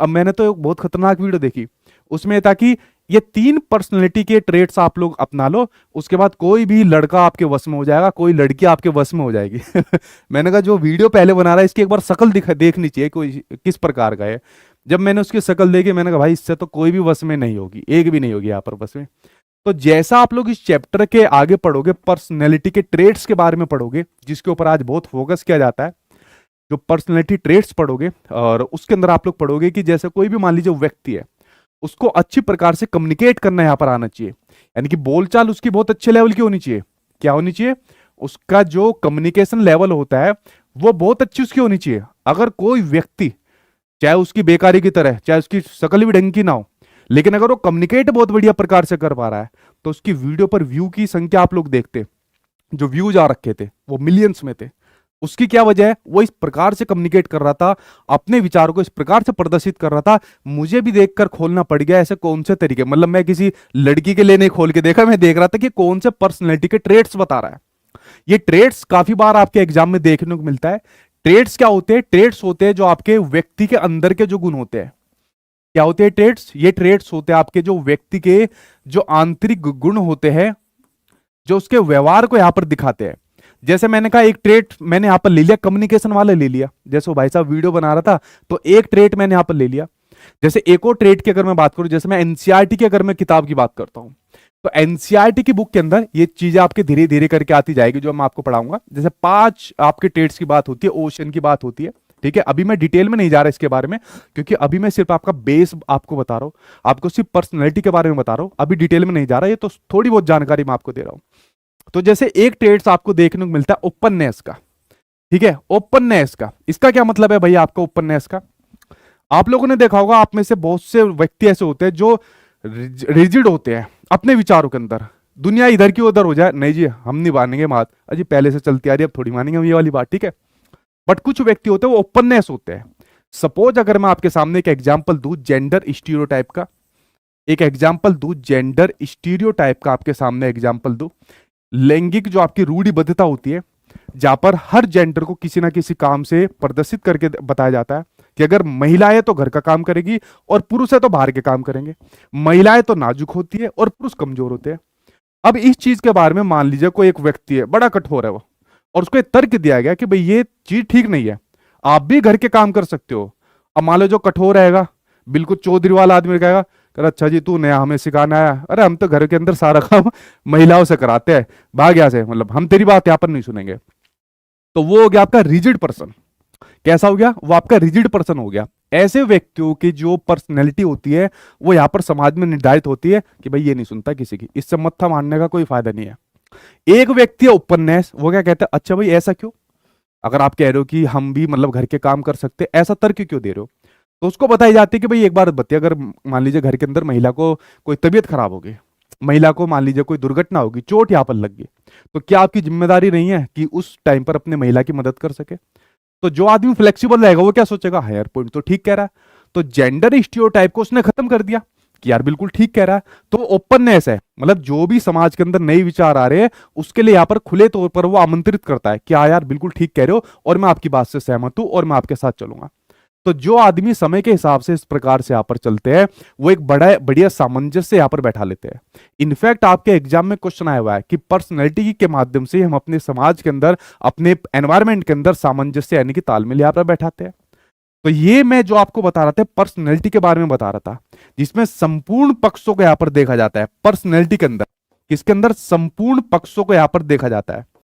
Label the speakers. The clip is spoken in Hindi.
Speaker 1: अब मैंने तो एक बहुत खतरनाक वीडियो देखी, उसमें ये था कि ये 3 पर्सनैलिटी के ट्रेट्स आप लोग अपना लो, उसके बाद कोई भी लड़का आपके वश में हो जाएगा, कोई लड़की आपके वश में हो जाएगी। मैंने कहा जो वीडियो पहले बना रहा है इसकी एक बार शक्ल देखनी चाहिए, कोई किस प्रकार का है। जब मैंने उसकी शक्ल देखी मैंने कहा भाई इससे तो कोई भी वश में नहीं होगी, एक भी नहीं होगी यहाँ पर वश में। तो जैसा आप लोग इस चैप्टर के आगे पढ़ोगे, पर्सनैलिटी के ट्रेट्स के बारे में पढ़ोगे, जिसके ऊपर आज बहुत फोकस किया जाता है, जो पर्सनैलिटी ट्रेट्स पढ़ोगे, और उसके अंदर आप लोग पढ़ोगे कि जैसे कोई भी मान लीजिए व्यक्ति है, उसको अच्छी प्रकार से कम्युनिकेट करना यहाँ पर आना चाहिए, यानी कि बोलचाल उसकी बहुत अच्छे लेवल की होनी चाहिए। क्या होनी चाहिए? उसका जो कम्युनिकेशन लेवल होता है वो बहुत अच्छी उसकी होनी चाहिए। अगर कोई व्यक्ति, चाहे उसकी बेकारी की तरह, चाहे उसकी शक्ल भी ढंग की ना हो, लेकिन अगर वो कम्युनिकेट बहुत बढ़िया प्रकार से कर पा रहा है, तो उसकी वीडियो पर व्यू की संख्या आप लोग देखते, जो व्यूज आ रखे थे वो मिलियंस में थे। उसकी क्या वजह है? वो इस प्रकार से कम्युनिकेट कर रहा था, अपने विचारों को इस प्रकार से प्रदर्शित कर रहा था। मुझे भी देखकर खोलना पड़ गया ऐसे कौन से तरीके, मतलब मैं किसी लड़की के लिए नहीं खोल के देखा, मैं देख रहा था कि कौन से पर्सनैलिटी के ट्रेट्स बता रहा है। ये ट्रेट्स काफी बार आपके एग्जाम में देखने को मिलता है। ट्रेट्स क्या होते हैं? ट्रेट्स होते हैं जो आपके व्यक्ति के अंदर के जो गुण होते हैं। क्या होते हैं ट्रेट्स? ये ट्रेट्स होते हैं आपके जो व्यक्ति के जो आंतरिक गुण होते हैं, जो उसके व्यवहार को यहां पर दिखाते हैं। जैसे मैंने कहा एक ट्रेट मैंने यहां पर ले लिया, कम्युनिकेशन वाला ले लिया, जैसे वो भाई साहब वीडियो बना रहा था तो एक ट्रेट मैंने यहां पर ले लिया। जैसे एक और ट्रेट की अगर मैं बात करूं, जैसे मैं एनसीईआरटी की अगर मैं किताब की बात करता हूं, तो एनसीईआरटी की बुक के अंदर ये चीजें आपके धीरे धीरे करके आती जाएगी, जो मैं आपको पढ़ाऊंगा। जैसे 5 आपके ट्रेट्स की बात होती है, ओशन की बात होती है, ठीक है। अभी मैं डिटेल में नहीं जा रहा इसके बारे में, क्योंकि अभी मैं सिर्फ आपका बेस आपको बता रहा हूं, आपको सिर्फ पर्सनैलिटी के बारे में बता रहा हूं, अभी डिटेल में नहीं जा रहा, ये तो थोड़ी बहुत जानकारी मैं आपको दे रहा हूं। तो जैसे एक ट्रेड्स आपको देखने को मिलता है ओपननेस का, ठीक है। ओपननेस का इसका क्या मतलब है भैया? आपका ओपननेस का, आप लोगों ने देखा होगा, आप में से बहुत से व्यक्ति ऐसे होते हैं जो रिजिड होते हैं अपने विचारों के अंदर। दुनिया इधर की उधर हो जाए, नहीं जी हम नहीं मानेंगे बात, अजी पहले से चलती आ रही है, अब थोड़ी मानेंगे हम ये वाली बात, ठीक है। बट कुछ व्यक्ति होते हैं वो ओपननेस होते हैं। सपोज अगर मैं आपके सामने एक एग्जाम्पल दूं जेंडर स्टीरियोटाइप का, एक एग्जाम्पल दूं जेंडर स्टीरियोटाइप का, आपके सामने एग्जाम्पल दूं, लैंगिक जो आपकी रूढ़िबद्धता होती है, जहां पर हर जेंडर को किसी ना किसी काम से प्रदर्शित करके बताया जाता है कि अगर महिला है तो घर का काम करेगी और पुरुष है तो बाहर के काम करेंगे, महिलाएं तो नाजुक होती है और पुरुष कमजोर होते हैं। अब इस चीज के बारे में मान लीजिए कोई एक व्यक्ति है, बड़ा कठोर है वो, और उसको एक तर्क दिया गया कि भाई ये चीज ठीक नहीं है, आप भी घर के काम कर सकते हो। अब मान लो जो कठोर रहेगा, बिल्कुल चौधरी वाला आदमी कहेगा, कर अच्छा जी तू नया हमें सिखाना आया, अरे हम तो घर के अंदर सारा काम महिलाओं से कराते हैं, भाग यहाँ से, मतलब हम तेरी बात यहाँ पर नहीं सुनेंगे। तो वो हो गया आपका रिजिड पर्सन। कैसा हो गया? वो आपका रिजिड पर्सन हो गया। ऐसे व्यक्तियों की जो पर्सनैलिटी होती है वो यहां पर समाज में निर्धारित होती है कि भाई ये नहीं सुनता किसी की, इससे मत्था मारने का कोई फायदा नहीं है। एक व्यक्ति है ओपननेस, वो क्या कहता है, अच्छा भाई ऐसा क्यों? अगर आप कह रहे हो कि हम भी मतलब घर के काम कर सकते, ऐसा तर्क क्यों दे रहे हो? तो उसको बताई जाती है कि भाई एक बार बताइए, अगर मान लीजिए घर के अंदर महिला को कोई तबीयत खराब होगी, महिला को मान लीजिए कोई दुर्घटना होगी, चोट यहाँ पर लग गई, तो क्या आपकी जिम्मेदारी नहीं है कि उस टाइम पर अपने महिला की मदद कर सके? तो जो आदमी फ्लेक्सिबल रहेगा वो क्या सोचेगा, हायर पॉइंट तो ठीक कह रहा है, तो जेंडर स्टीरियोटाइप को उसने खत्म कर दिया कि यार बिल्कुल ठीक कह रहा है। तो ओपननेस है, मतलब जो भी समाज के अंदर नए विचार आ रहे हैं उसके लिए यहाँ पर खुले तौर पर वो आमंत्रित करता है कि हाँ यार बिल्कुल ठीक कह रहे हो और मैं आपकी बात से सहमत हूं और मैं आपके साथ चलूंगा। तो जो आदमी समय के हिसाब से इस प्रकार से यहां पर चलते हैं वो एक बड़ा बढ़िया सामंजस्य यहां पर बैठा लेते हैं। इनफैक्ट आपके एग्जाम में क्वेश्चन आया हुआ है कि पर्सनैलिटी के माध्यम से हम अपने समाज के अंदर, अपने एनवायरमेंट के अंदर सामंजस्य यानी कि तालमेल यहां पर बैठाते हैं। तो ये मैं जो आपको बता रहा था पर्सनैलिटी के बारे में बता रहा था, जिसमें संपूर्ण पक्षों को यहां पर देखा जाता है। पर्सनैलिटी के अंदर, किसके अंदर? संपूर्ण पक्षों को यहां पर देखा जाता है।